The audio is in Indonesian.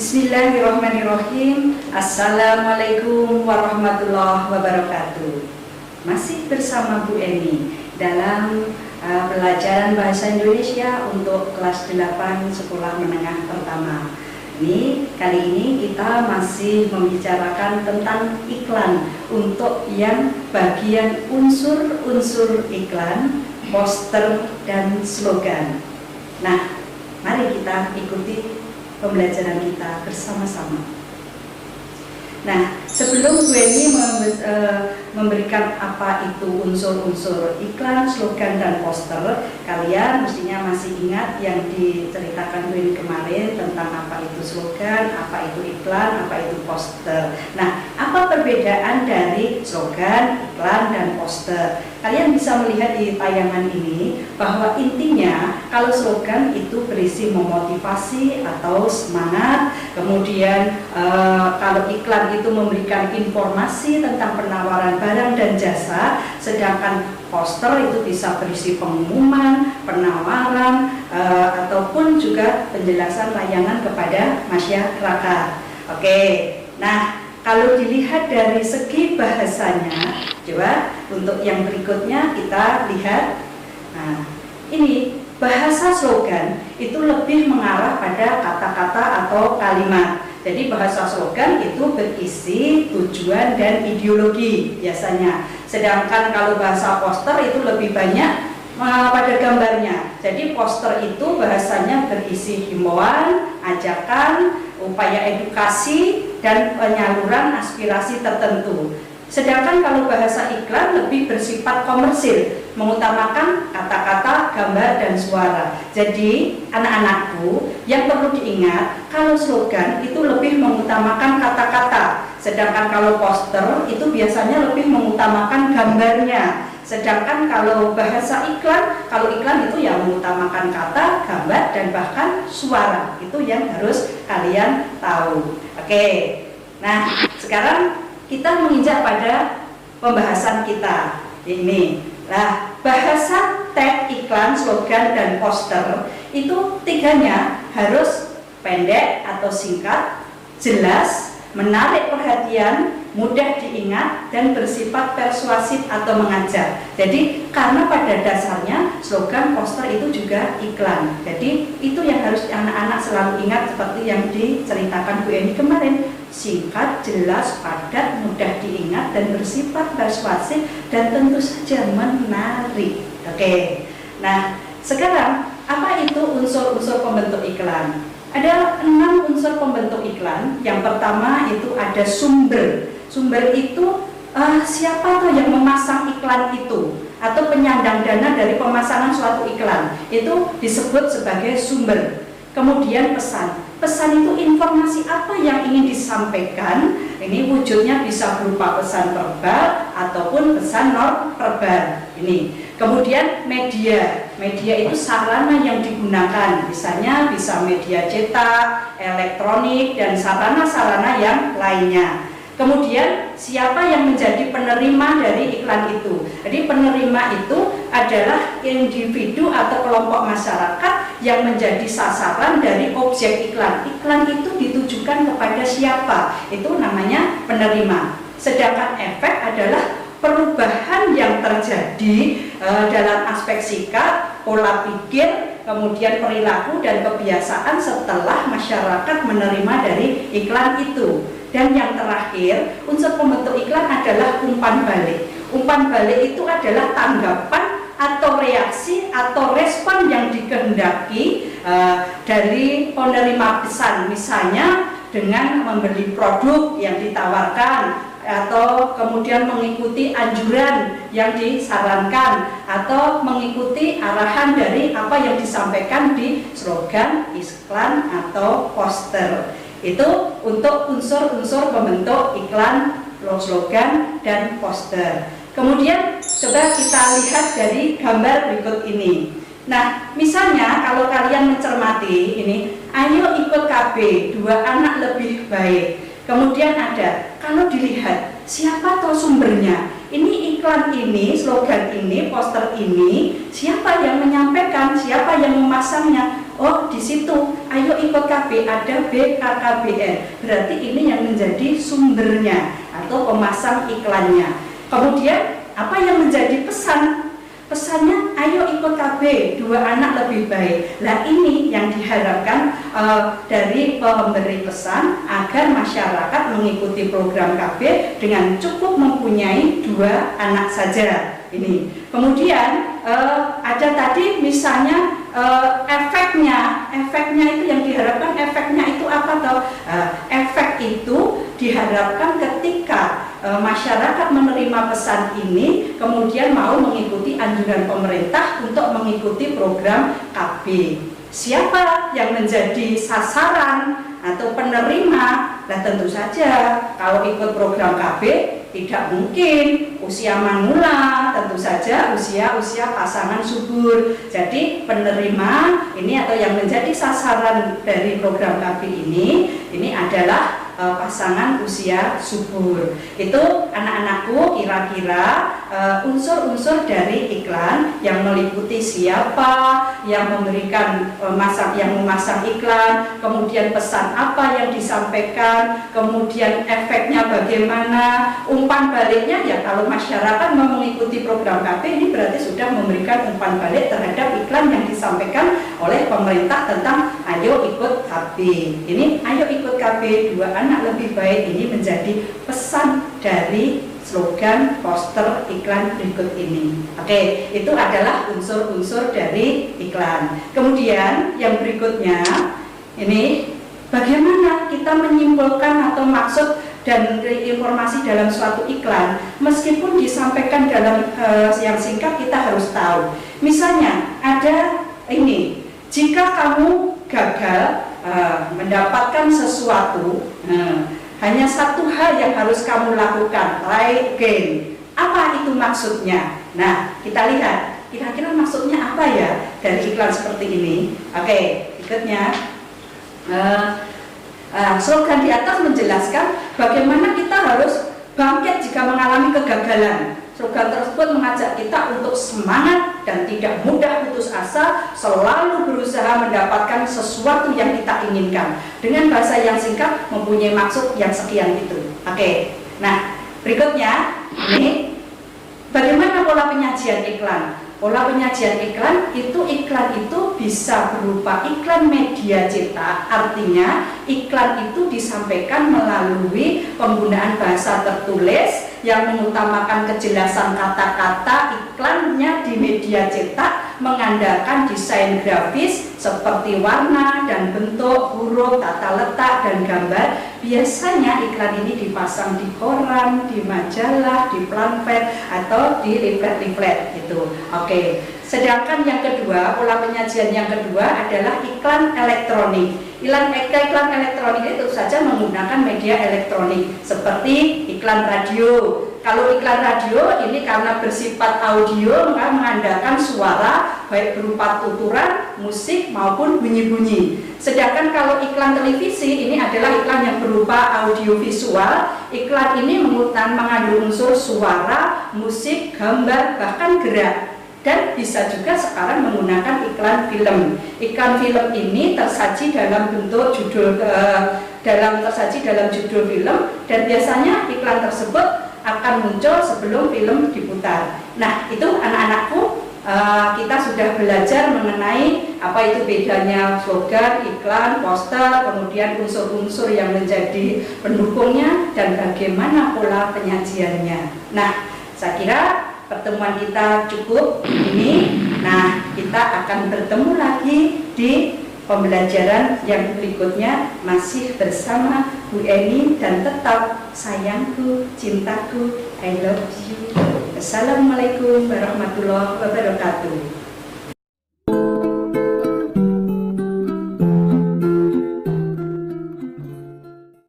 Bismillahirrahmanirrahim. Assalamualaikum warahmatullahi wabarakatuh. Masih bersama Bu Eni dalam pelajaran bahasa Indonesia untuk kelas 8 sekolah menengah pertama. Kali ini kita masih membicarakan tentang iklan untuk yang bagian unsur-unsur iklan, poster, dan slogan. Nah, mari kita ikuti pembelajaran kita bersama-sama. Nah, sebelum Bu Eni memberikan apa itu unsur-unsur iklan, slogan, dan poster, kalian mestinya masih ingat yang diceritakan Bu Eni kemarin tentang apa itu slogan, apa itu iklan, apa itu poster. Nah, apa perbedaan dari slogan, iklan, dan poster? Kalian bisa melihat di tayangan ini bahwa intinya kalau slogan itu berisi memotivasi atau semangat, kemudian kalau iklan itu memberikan informasi tentang penawaran barang dan jasa, sedangkan poster itu bisa berisi pengumuman, penawaran, ataupun juga penjelasan layanan kepada masyarakat. Oke, nah kalau dilihat dari segi bahasanya, coba untuk yang berikutnya kita lihat. Nah, ini bahasa slogan itu lebih mengarah pada kata-kata atau kalimat. Jadi bahasa slogan itu berisi tujuan dan ideologi biasanya. Sedangkan kalau bahasa poster itu lebih banyak pada gambarnya. Jadi poster itu bahasanya berisi himbauan, ajakan, upaya edukasi, dan penyaluran aspirasi tertentu. Sedangkan kalau bahasa iklan lebih bersifat komersil, mengutamakan kata-kata, gambar, dan suara. Jadi anak-anakku yang perlu diingat, kalau slogan itu lebih mengutamakan kata-kata, sedangkan kalau poster itu biasanya lebih mengutamakan gambarnya. Sedangkan kalau bahasa iklan, kalau iklan itu yang mengutamakan kata, gambar, dan bahkan suara. Itu yang harus kalian tahu. Oke, nah sekarang kita menginjak pada pembahasan kita ini. Nah, bahasa tag iklan, slogan, dan poster itu tiganya harus pendek atau singkat, jelas, menarik perhatian, mudah diingat, dan bersifat persuasif atau mengajak. Jadi karena pada dasarnya slogan, poster itu juga iklan. Jadi itu yang harus anak-anak selalu ingat seperti yang diceritakan Bu Eni kemarin. Singkat, jelas, padat, mudah diingat, dan bersifat persuasif, dan tentu saja menarik. Oke. Nah, sekarang apa itu unsur-unsur pembentuk iklan? Ada 6 unsur pembentuk iklan. Yang pertama itu ada sumber. Sumber itu siapa tuh yang memasang iklan itu atau penyandang dana dari pemasangan suatu iklan, itu disebut sebagai sumber. Kemudian pesan. Pesan itu informasi apa yang ingin disampaikan. Ini wujudnya bisa berupa pesan verbal ataupun pesan non verbal. Ini. Kemudian media. Media itu sarana yang digunakan. Misalnya bisa media cetak, elektronik, dan sarana-sarana yang lainnya. Kemudian siapa yang menjadi penerima dari iklan itu? Jadi penerima itu adalah individu atau kelompok masyarakat yang menjadi sasaran dari objek iklan. Iklan itu ditujukan kepada siapa? Itu namanya penerima. Sedangkan efek adalah perubahan yang terjadi dalam aspek sikap, pola pikir, kemudian perilaku dan kebiasaan setelah masyarakat menerima dari iklan itu. Dan yang terakhir, unsur pembentuk iklan adalah umpan balik. Umpan balik itu adalah tanggapan atau reaksi atau respon yang dikehendaki dari penerima pesan. Misalnya dengan membeli produk yang ditawarkan, atau kemudian mengikuti anjuran yang disarankan, atau mengikuti arahan dari apa yang disampaikan di slogan, iklan, atau poster. Itu untuk unsur-unsur pembentuk iklan, slogan, dan poster. Kemudian coba kita lihat dari gambar berikut ini. Nah, misalnya kalau kalian mencermati ini, ayo ikut KB, 2 anak lebih baik. Kemudian ada, kalau dilihat siapa tahu sumbernya. Ini iklan ini, slogan ini, poster ini, siapa yang menyampaikan, siapa yang memasangnya? Oh, di situ, ayo ikut ikut KB ada BKKBN, berarti ini yang menjadi sumbernya atau pemasang iklannya. Kemudian apa yang menjadi pesan? Pesannya, ayo ikut KB, 2 anak lebih baik. Nah ini yang diharapkan dari pemberi pesan agar masyarakat mengikuti program KB dengan cukup mempunyai 2 anak saja. Ini. Kemudian ada tadi misalnya efeknya itu yang diharapkan, efeknya itu apa toh? Efek itu diharapkan ketika masyarakat menerima pesan ini kemudian mau mengikuti anjuran pemerintah untuk mengikuti program KB. Siapa yang menjadi sasaran atau penerima? Nah tentu saja kalau ikut program KB tidak mungkin usia manula, tentu saja usia pasangan subur. Jadi penerima ini atau yang menjadi sasaran dari program KB ini adalah pasangan usia subur. Itu anak-anakku kira-kira unsur-unsur dari iklan yang meliputi siapa yang memberikan yang memasang iklan, kemudian pesan apa yang disampaikan, kemudian efeknya bagaimana, umpan baliknya ya kalau masyarakat mau mengikuti program KB ini berarti sudah memberikan umpan balik terhadap iklan yang disampaikan oleh pemerintah tentang ayo ikut KB. Ini ayo ikut KB, 2 anak lebih baik, ini menjadi pesan dari slogan poster iklan berikut ini. Oke, itu adalah unsur-unsur dari iklan. Kemudian yang berikutnya ini bagaimana kita menyimpulkan atau maksud dan informasi dalam suatu iklan, meskipun disampaikan dalam yang singkat kita harus tahu. Misalnya ada ini, jika kamu gagal mendapatkan sesuatu, hanya satu hal yang harus kamu lakukan, try again. Apa itu maksudnya? Nah, kita lihat kira-kira maksudnya apa ya dari iklan seperti ini. Oke, berikutnya slogan di atas menjelaskan bagaimana kita harus bangkit jika mengalami kegagalan. Slogan tersebut mengajak kita untuk semangat dan tidak mudah putus asa, selalu berusaha mendapatkan sesuatu yang kita inginkan. Dengan bahasa yang singkat mempunyai maksud yang sekian itu. Oke. Nah, berikutnya ini bagaimana pola penyajian iklan? Pola penyajian iklan itu bisa berupa iklan media cetak, artinya iklan itu disampaikan melalui penggunaan bahasa tertulis yang mengutamakan kejelasan kata-kata. Iklannya di media cetak mengandalkan desain grafis seperti warna dan bentuk, huruf, tata letak, dan gambar. Biasanya iklan ini dipasang di koran, di majalah, di pamflet, atau di leaflet-leaflet gitu. Oke. Sedangkan yang kedua, pola penyajian yang kedua adalah iklan elektronik. Iklan elektronik itu saja menggunakan media elektronik seperti iklan radio. Kalau iklan radio ini karena bersifat audio maka mengandalkan suara baik berupa tuturan, musik maupun bunyi-bunyi. Sedangkan kalau iklan televisi ini adalah iklan yang berupa audiovisual. Iklan ini mengandung unsur suara, musik, gambar, bahkan gerak. Dan bisa juga sekarang menggunakan iklan film. Iklan film ini tersaji dalam bentuk judul tersaji dalam judul film, dan biasanya iklan tersebut akan muncul sebelum film diputar. Nah, itu anak-anakku, kita sudah belajar mengenai apa itu bedanya slogan, iklan, poster, kemudian unsur-unsur yang menjadi pendukungnya dan bagaimana pola penyajiannya. Nah, saya kira pertemuan kita cukup ini. Nah, kita akan bertemu lagi di pembelajaran yang berikutnya masih bersama Bu Eni, dan tetap sayangku, cintaku, I love you. Assalamualaikum warahmatullahi wabarakatuh.